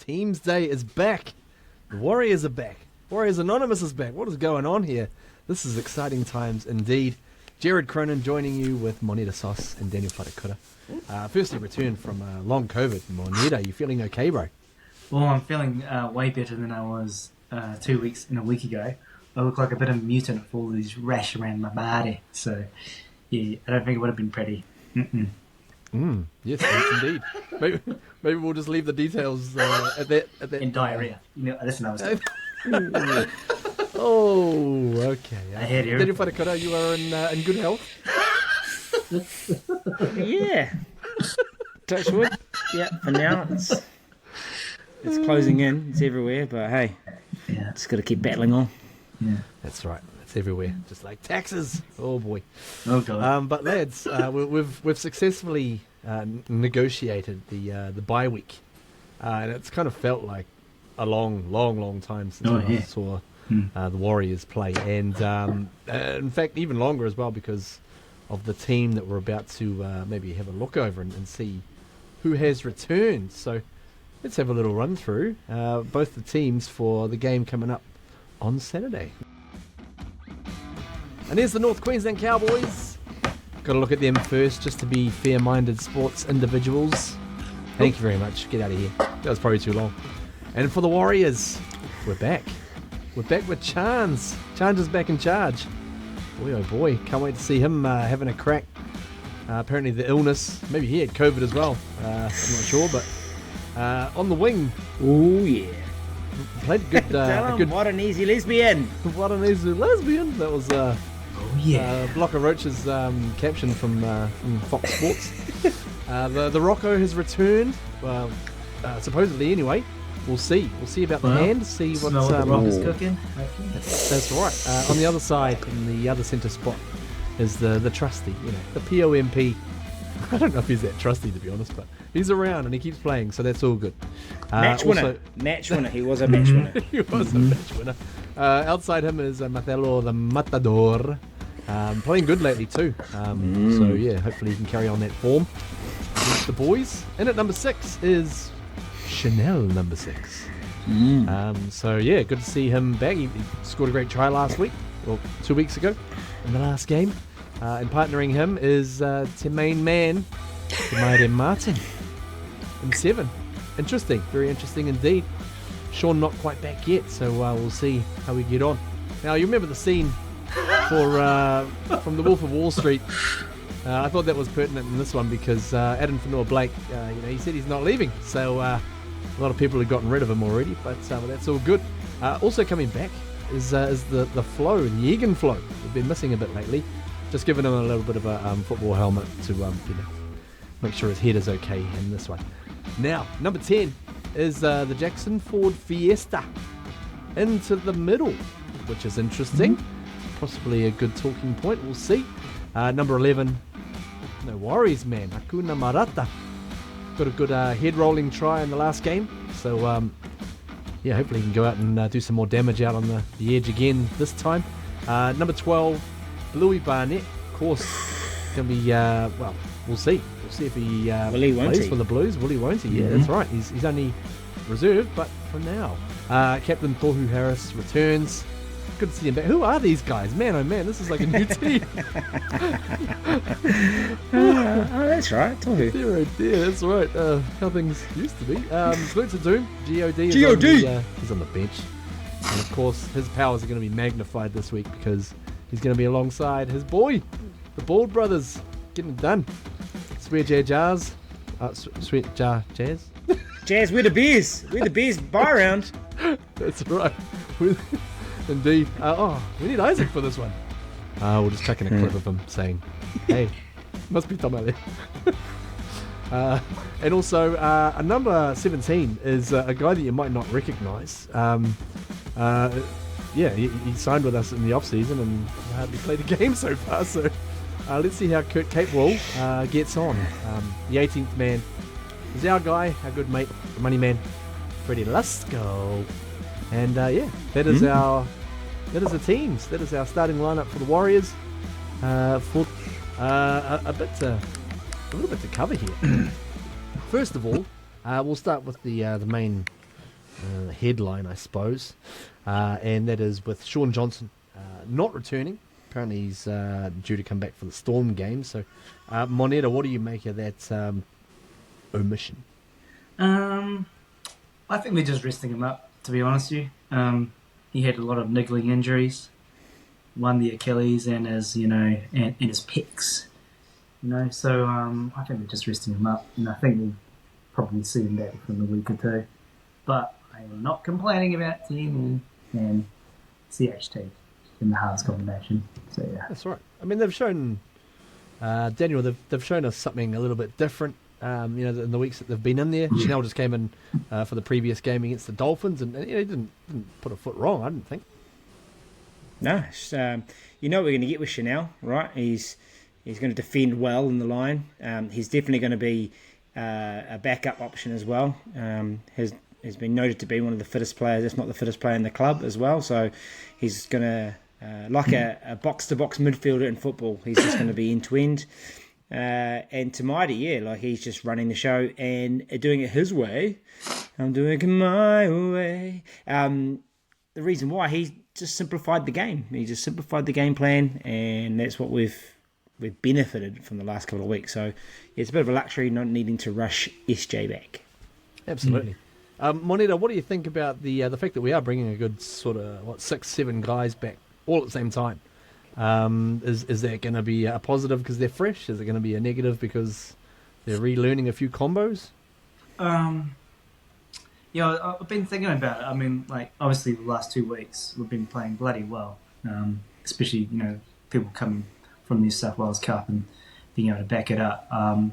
Teamsday is back. The Warriors are back. Warriors Anonymous is back. What is going on here? This is exciting times indeed. Jared Cronin joining you with Moneta Sauce and Daniel Wharekura. Firstly returned from long COVID. Moneta, you feeling okay, bro? Well, I'm feeling way better than I was 2 weeks and a week ago. I look like a bit of a mutant with all these rash around my body. So, yeah, I don't think it would have been pretty. Yes, indeed. Maybe we'll just leave the details at that. And diarrhea. That's another stuff. Oh, okay. I heard you. Daniel Wharekura, you are in good health? Yeah. Touch wood. Yeah, for now it's closing in. It's everywhere, but hey, just got to keep battling on. Yeah. That's right. It's everywhere. Just like taxes. Oh, boy. Oh, God. But lads, we've successfully negotiated the bye week. And it's kind of felt like a long time since I saw the Warriors play. And in fact, even longer as well because of the team that we're about to maybe have a look over and see who has returned. So let's have a little run through both the teams for the game coming up on Saturday. And there's the North Queensland Cowboys. Got to look at them first just to be fair-minded sports individuals. Thank you very much. Get out of here. That was probably too long. And for the Warriors, we're back. We're back with Chance. Chance is back in charge. Boy, oh boy. Can't wait to see him having a crack. Apparently the illness, maybe he had COVID as well. I'm not sure, but on the wing. Oh, yeah. Played a good... What an easy lesbian. What an easy lesbian. That was... Blocker Roach's caption from Fox Sports. The Rocco has returned. Well, supposedly anyway. We'll see. We'll see about the hand. See what the Rocco's cooking. That's right. On the other side, in the other centre spot, is the trusty. The POMP. I don't know if he's that trusty to be honest, but he's around and he keeps playing, so that's all good. Match winner. He was a match winner. He was a match winner. Outside him is Marcelo the Matador. Playing good lately too. So yeah, hopefully he can carry on that form against the boys. And at number 6 is Chanel number 6. So yeah, good to see him back. He scored a great try last week, or 2 weeks ago, in the last game. And partnering him is Te main man, Te Martin, in 7. Interesting, very interesting indeed. Sean not quite back yet, so we'll see how we get on. Now you remember the scene from The Wolf of Wall Street. I thought that was pertinent in this one because Adam Fanua-Blake, he said he's not leaving. So a lot of people have gotten rid of him already, but that's all good. Also coming back is the Flow, the Egan Flow. We've been missing a bit lately. Just giving him a little bit of a football helmet to make sure his head is okay in this one. Now, number 10 is the Jackson Ford Fiesta into the middle, which is interesting. Possibly a good talking point. We'll see. Number 11, no worries, man. Hakuna Marata. Got a good head rolling try in the last game. So, hopefully he can go out and do some more damage out on the edge again this time. Number 12, Louis Barnett. Of course, going to be, we'll see. We'll see if he plays for the Blues. Will he, won't he? Yeah, that's right. He's only reserved, but for now. Captain Tohu Harris returns. Good to see him back. Who are these guys? Man, oh man, this is like a new team. That's right, Tohu. Yeah, that's right. How things used to be. Salute to Doom. G.O.D. He's on the bench. And of course, his powers are going to be magnified this week because he's going to be alongside his boy, the Bald Brothers, getting it done. Sweet Jazz. Sweet Jazz. Jazz, we're the beers. We're the beers bar round. That's right. Indeed. We need Isaac for this one. We'll just chuck in a clip of him saying, hey, must be Tom out there. And also, a number 17 is a guy that you might not recognise. He signed with us in the off-season and hardly played a game so far. So let's see how Kurt Capewell gets on. The 18th man is our guy, our good mate, the money man, Freddie Lusco. And that is the teams. That is our starting lineup for the Warriors. A little bit to cover here. First of all, we'll start with the main headline, I suppose, and that is with Sean Johnson not returning. Apparently he's due to come back for the Storm game. So, Moneta, what do you make of that omission? I think they're just resting him up, to be honest with you. He had a lot of niggling injuries. One, the Achilles, and his, and his pecs. So I think they're just resting him up, and I think we'll probably see him back within a week or two. But I am not complaining about TM and CHT in the halves combination. So yeah, that's right. I mean, they've shown Daniel. They've shown us something a little bit different. In the weeks that they've been in there, Chanel just came in for the previous game against the Dolphins, and he didn't put a foot wrong. I didn't think. No, what we're going to get with Chanel, right? He's going to defend well in the line. He's definitely going to be a backup option as well. Has been noted to be one of the fittest players, if not the fittest player in the club as well. So he's going to, like a box-to-box midfielder in football, he's just going to be end-to-end. And Tamaiti, he's just running the show and doing it his way. I'm doing it my way. The reason why, he just simplified the game. He just simplified the game plan, and that's what we've benefited from the last couple of weeks. So it's a bit of a luxury not needing to rush SJ back. Absolutely. Moneta, what do you think about the fact that we are bringing a good sort of 6-7 guys back all at the same time? Is that going to be a positive because they're fresh? Is it going to be a negative because they're relearning a few combos? I've been thinking about it. I mean, obviously the last 2 weeks we've been playing bloody well, especially people coming from the New South Wales Cup and being able to back it up. I'm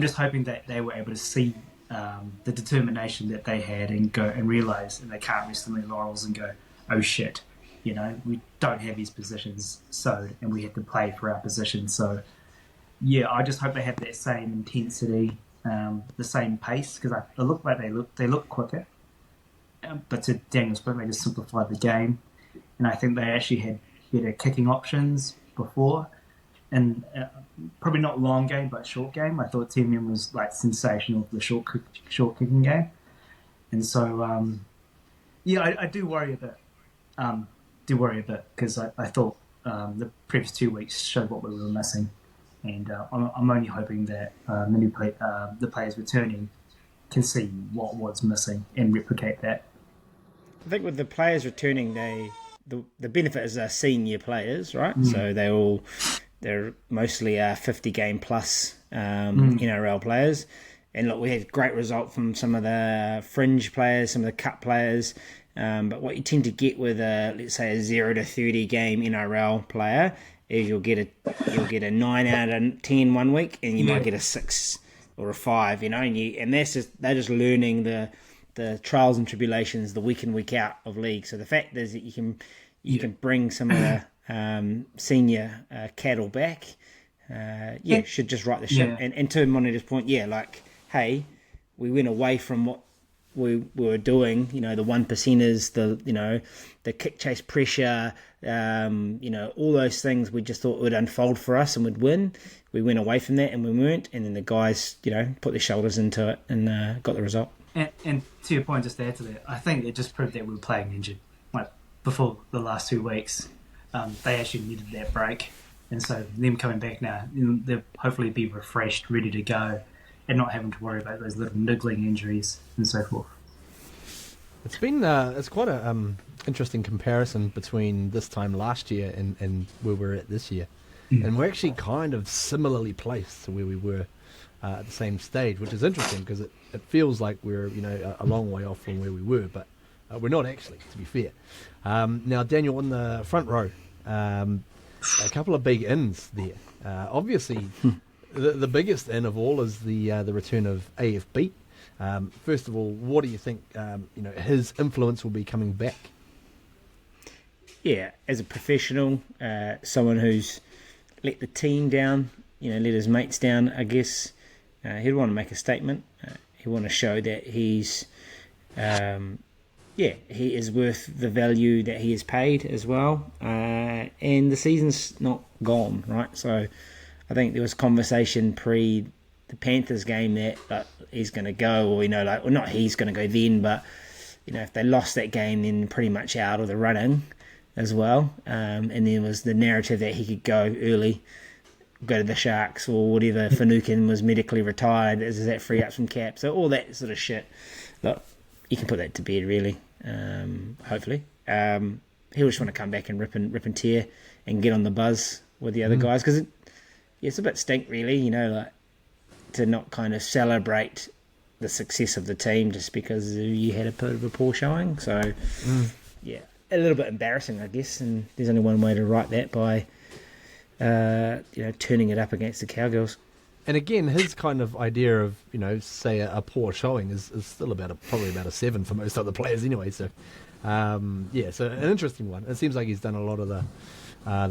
just hoping that they were able to see the determination that they had and go and realise, and they can't rest on their laurels and go, oh shit, we don't have these positions sewed and we have to play for our position. So yeah, I just hope they have that same intensity, the same pace, because it looked like they look quicker. But to Daniel's point, they just simplified the game, and I think they actually had better kicking options before, and probably not long game but short game. I thought TMM was sensational for the short kicking game, and so I do worry a bit. Because I thought the previous 2 weeks showed what we were missing, and I'm only hoping that the players returning can see what was missing and replicate that. I think with the players returning, the benefit is they're senior players, right? So they're mostly 50 game plus NRL players. And look, we had great result from some of the fringe players, some of the cup players. But what you tend to get with let's say a 0 to 30 game NRL player is you'll get a 9 out of 10 1 week, and you might get a 6 or a 5, and they're just learning the trials and tribulations, the week in week out of league. So the fact is that you can bring some of the senior cattle back. Should just right the ship. Yeah. And to Moneta's point, hey, we went away from what we were doing, the 1%ers, the kick chase pressure, all those things we just thought would unfold for us and would win. We went away from that and we weren't, and then the guys, put their shoulders into it and got the result. And to your point, just to add to that, I think it just proved that we were playing injured. Before the last 2 weeks, they actually needed that break, and so them coming back now, they'll hopefully be refreshed, ready to go, and not having to worry about those little niggling injuries and so forth. It's been it's quite a interesting comparison between this time last year and where we're at this year, and we're actually kind of similarly placed to where we were at the same stage, which is interesting because it feels like we're a long way off from where we were, but we're not actually, to be fair. Now, Daniel, on the front row, a couple of big ins there. Obviously, the biggest in of all is the return of AFB. First of all, what do you think his influence will be coming back? Yeah, as a professional, someone who's let the team down, let his mates down, I guess, he'd want to make a statement. He'd want to show that he's, he is worth the value that he is paid as well. And the season's not gone, right? So I think there was conversation pre the Panthers game that he's going to go, or not he's going to go then, but if they lost that game, then pretty much out of the running as well. And then was the narrative that he could go early, go to the Sharks or whatever. Finucane was medically retired. Does that free up some cap? So all that sort of shit. Look, you can put that to bed, really. Hopefully, he'll just want to come back and rip and tear and get on the buzz with the other guys, because it's a bit stink, really. Like to not kind of celebrate the success of the team just because you had a bit of a poor showing. So yeah, a little bit embarrassing, I guess. And there's only one way to right that, by turning it up against the Cowgirls. And again, his kind of idea of, say a poor showing is still probably about a 7 for most other players anyway. So, so an interesting one. It seems like he's done a lot of the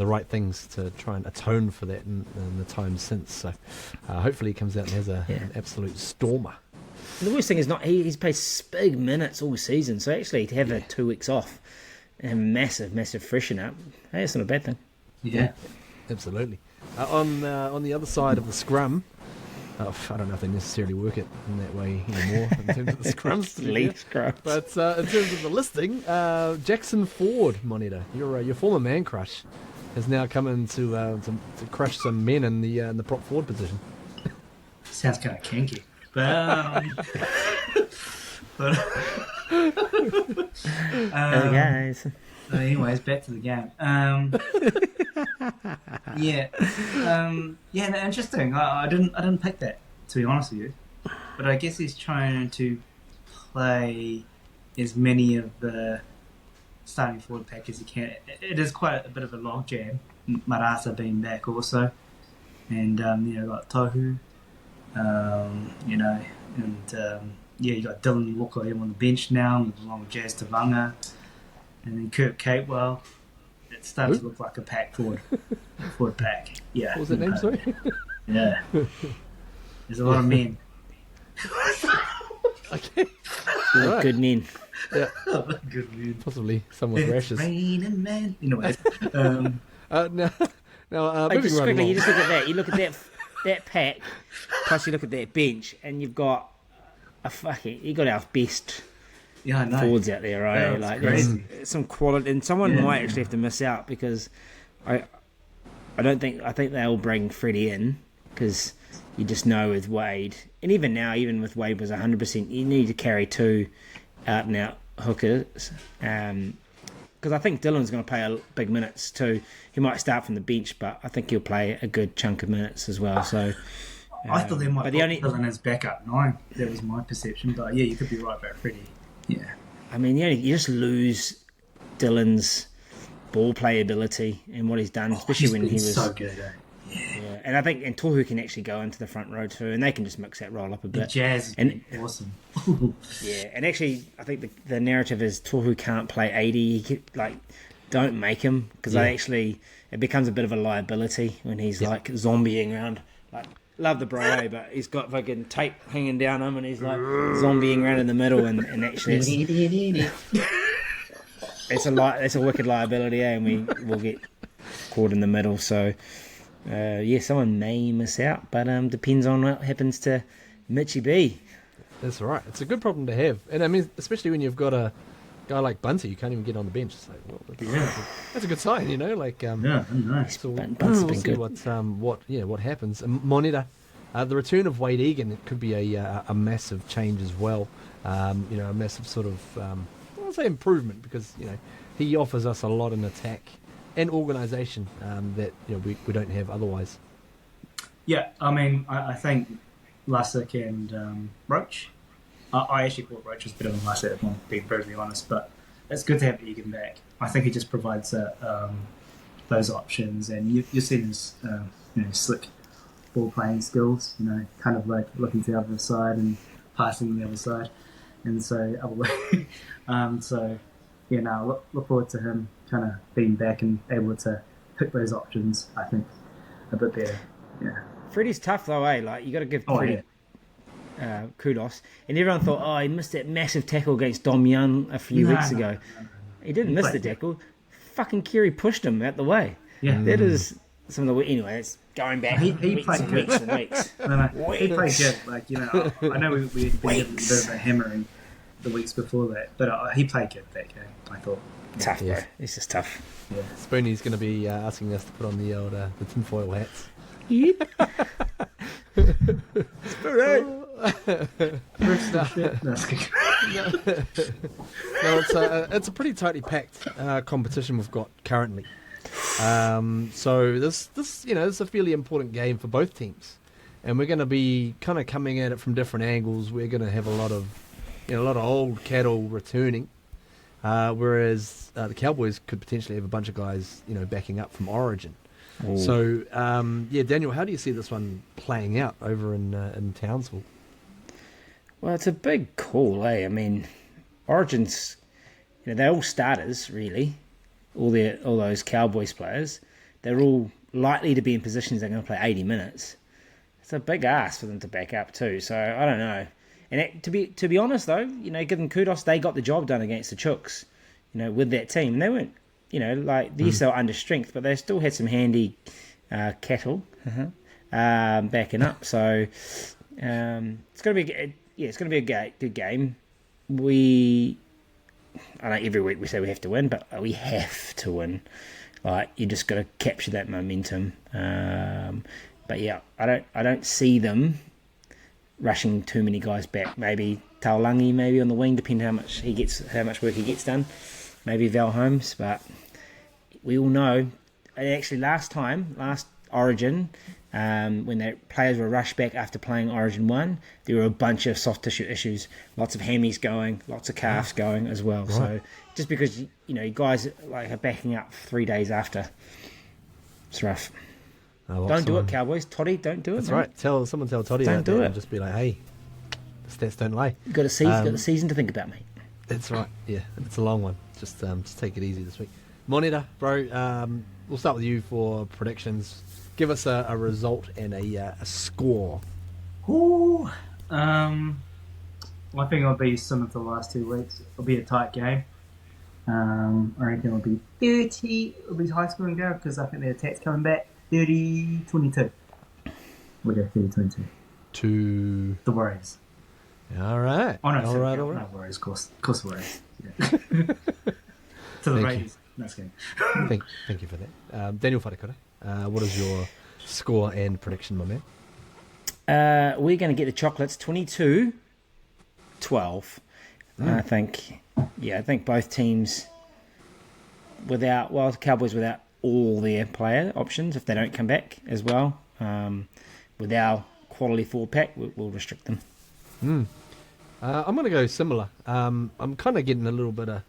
right things to try and atone for that in the time since. So hopefully he comes out and has an absolute stormer. And the worst thing is he's played big minutes all season. So actually to have 2 weeks off and massive freshen up, hey, it's not a bad thing. Yeah. Absolutely. On the other side of the scrum, I don't know if they necessarily work it in that way anymore in terms of the scrums. League scrums. But in terms of the listing, Jackson Ford, Monitor, your former man crush, has now come in to crush some men in the prop forward position. Sounds kind of kinky, but Hey guys. Anyways, back to the game. Interesting. I didn't pick that, to be honest with you. But I guess he's trying to play as many of the starting forward pack as he can. It is quite a bit of a logjam. Marasa being back also, and like Tohu, you got Dylan Walker on the bench now, along with Jazz Tavanga. And then Kurt Capewell. It starts to look like a pack forward pack. Yeah. What was that name, sorry? Yeah. There's a lot of men. Okay. Right. Good men. Yeah. Good men. Possibly some with rashes. Raining man. Anyways. Now, moving Just right quickly, along. you just look at that. You look at that pack, plus you look at that bench, and you've got you got our best Yeah, I know. forwards out there, right? Yeah, like crazy. there's some quality, and someone might actually have to miss out, because I think they'll bring Freddie in, because you just know with Wade, and even now, even with Wade was 100%, you need to carry 2 out and out hookers, because I think Dylan's going to play big minutes too. He might start from the bench, but I think he'll play a good chunk of minutes as well. So I thought they might put the only- Dylan as backup 9. That was my perception. But yeah, you could be right about Freddie. Yeah. I mean, you just lose Dylan's ball playability and what he's done, especially when he was so good. Yeah, and I think Tohu can actually go into the front row too, and they can just mix that role up a The bit. Jazz And- is awesome. Yeah, and actually, I think the narrative is Tohu can't play 80. Don't make him, because it becomes a bit of a liability when he's like zombieing around. Like, love the bro, but he's got fucking tape hanging down him, and he's like zombieing around in the middle, and actually it's a wicked liability, and we will get caught in the middle. So someone may miss out, but depends on what happens to Mitchie B. That's right. It's a good problem to have. And I mean, especially when you've got a guy like Bunty, you can't even get on the bench. It's like, well, that's a good sign, Like, nice. so Bunty's we'll been see good. what happens. And Monitor, the return of Wade Egan, it could be a massive change as well. A massive sort of, I won't say improvement, because he offers us a lot in attack and organisation that we don't have otherwise. Yeah, I mean, I think Lussick and Roach. I actually thought Roach was better than Lussick, if I'm being brutally honest, but it's good to have Egan back. I think he just provides those options, and you see his slick ball playing skills, kind of like looking to the other side and passing the other side, and so other way. Look forward to him kind of being back and able to pick those options, I think, a bit better. Yeah. Freddie's tough though, eh? Like, you got to give Freddie kudos. And everyone thought, he missed that massive tackle against Dom Young a few weeks ago. He didn't miss the tackle. Fucking Kerry pushed him out the way. Yeah. That is some of the... Anyway, it's going back He weeks played and good. weeks and weeks. No, he played good. I know we've been getting a bit of a hammering, the weeks before that. But he played good that game, I thought. Tough, Yes. bro. This is tough. Yeah. Spoonie's going to be asking us to put on the old the tinfoil hats. No, it's a pretty tightly packed competition we've got currently. So this is a fairly important game for both teams, and we're going to be kind of coming at it from different angles. We're going to have a lot of old cattle returning, whereas the Cowboys could potentially have a bunch of guys backing up from Origin. Ooh. So Daniel, how do you see this one playing out over in Townsville? Well, it's a big call, eh? I mean, Origin's, they're all starters, really. All those Cowboys players. They're all likely to be in positions they're going to play 80 minutes. It's a big ask for them to back up too. So I don't know. And to be honest though, give them kudos. They got the job done against the Chooks, with that team. And they weren't, these are under strength, but they still had some handy cattle backing up. So it's going to be a good game. I know every week we say we have to win, but we have to win. You just got to capture that momentum. But yeah, I don't see them rushing too many guys back. Maybe Taulangi, maybe on the wing, depending how much work he gets done. Maybe Val Holmes, but we all know. Actually, last Origin, when the players were rushed back after playing Origin 1, there were a bunch of soft tissue issues. Lots of hammies going, lots of calves going as well. Right. So just because guys are backing up 3 days after, it's rough. Don't do it, Cowboys. Toddy, don't do it. That's right. Someone tell Toddy don't do it. And just be like, hey, the stats don't lie. You've got the season to think about, mate. That's right. Yeah, it's a long one. Just take it easy this week. Monita, bro. We'll start with you for predictions. Give us a result and a score. Ooh. I think it'll be similar to the last 2 weeks. It'll be a tight game. I reckon it'll be 30. It'll be high scoring game because I think the attack's coming back. 30-22. We'll go 30-22. To the Warriors. All right. Oh, no, all right. No, Warriors, of course the Warriors. Yeah. To the Raiders. That's good. Thank you for that. Daniel Wharekura, what is your score and prediction, my man? We're going to get the Chocolates 22-12. I think both teams the Cowboys without all their player options, if they don't come back as well, with our quality 4-pack, we'll restrict them. I'm going to go similar. I'm kind of getting a little bit of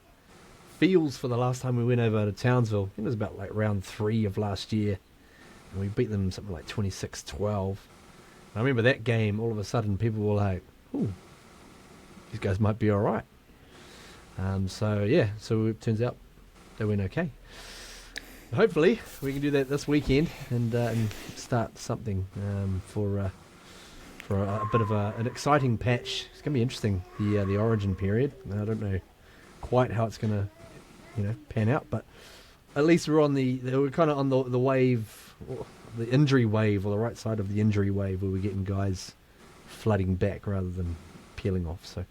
feels for the last time we went over to Townsville. I think it was about round 3 of last year, and we beat them something like 26-12. I remember that game, all of a sudden people were like, ooh, these guys might be all right. So it turns out they went okay. Hopefully we can do that this weekend and start something for a bit of an exciting patch. It's going to be interesting, the Origin period. I don't know quite how it's going to pan out, but at least we're kind of on the wave, the injury wave, or the right side of the injury wave, where we're getting guys flooding back rather than peeling off. So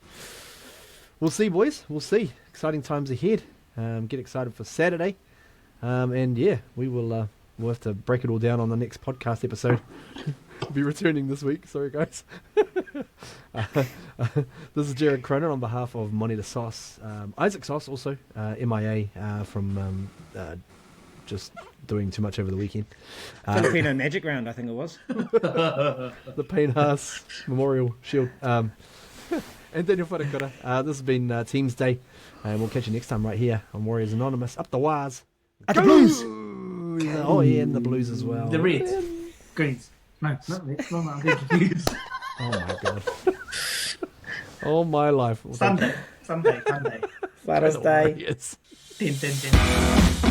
we'll see, boys. We'll see. Exciting times ahead. Get excited for Saturday. And yeah, we'll have to break it all down on the next podcast episode. We'll be returning this week. Sorry, guys. This is Jared Cronin on behalf of Monita Sauce. Isaac Sauce also, MIA from just doing too much over the weekend. Filipino Magic Round, I think it was. The Payne Haas Memorial Shield. And Daniel Wharekura. This has been Teamsday. And we'll catch you next time right here on Warriors Anonymous. Up the wires. At the Blues! Oh, yeah, and the Blues as well. The Reds. Greens. No, not Reds. No, I'm getting confused. Oh, my God. Oh, my life. Sunday. Father's Day. Yes. 10.